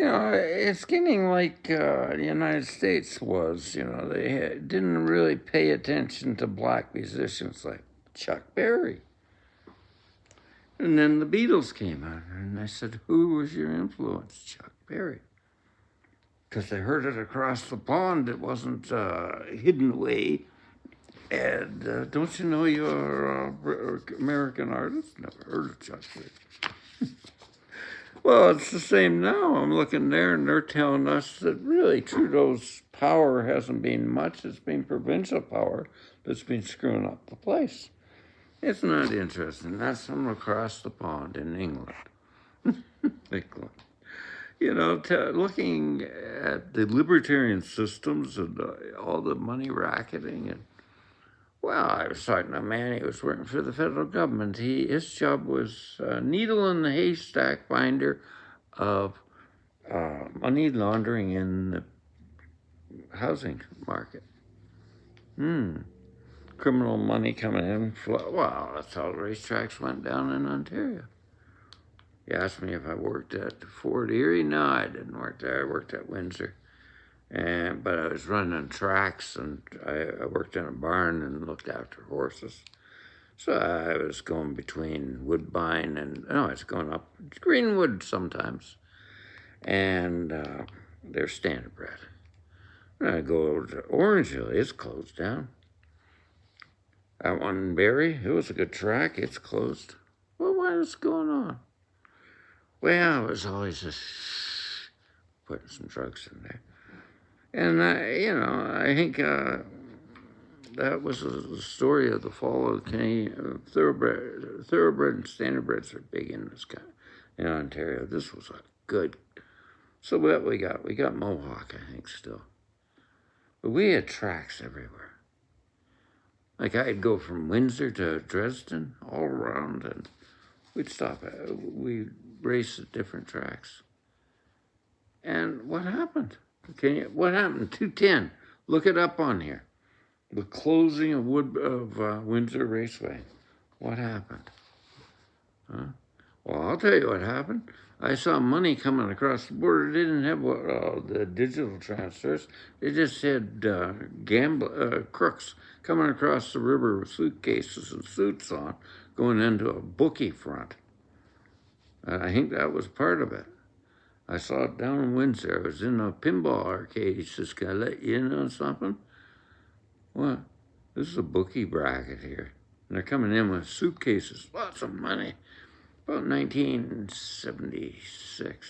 It's getting like the United States was. They didn't really pay attention to black musicians like Chuck Berry. And then the Beatles came out, and I said, "Who was your influence?" Chuck Berry. Because they heard it across the pond. It wasn't hidden away. And don't you know you're an American artist? Never heard of Chuck Berry. Well, it's the same now. I'm looking there, and they're telling us that really Trudeau's power hasn't been much. It's been provincial power that's been screwing up the place. It's not interesting. That's from across the pond in England. England. Looking at the libertarian systems and all the money racketing and I was talking to a man, he was working for the federal government. His job was needle in the haystack finder of money laundering in the housing market. Criminal money coming in. Well, that's how the racetracks went down in Ontario. You asked me if I worked at Fort Erie. No, I didn't work there. I worked at Windsor. But I was running tracks, and I worked in a barn and looked after horses. So I was going between Woodbine and, no, I was going up Greenwood sometimes. And they're standardbred. And I go over to Orangeville, it's closed down. That one in Barrie, it was a good track, it's closed. Well, what's going on? Well, it was always just putting some drugs in there. And, I think that was the story of the fall of the Canadian thoroughbred. Thoroughbred and standardbreds are big in this guy in Ontario. This was a good. So what we got? We got Mohawk, I think, still. But we had tracks everywhere. Like I'd go from Windsor to Dresden, all around, and we'd stop. We'd race at different tracks. And what happened? What happened? 210. Look it up on here. The closing of Windsor Raceway. What happened? Huh? Well, I'll tell you what happened. I saw money coming across the border. They didn't have the digital transfers. They just had crooks coming across the river with suitcases and suits on, going into a bookie front. I think that was part of it. I saw it down in Windsor. I was in a pinball arcade. He says, "Can I let you in on something?" Well, this is a bookie bracket here. And they're coming in with suitcases, lots of money. About 1976.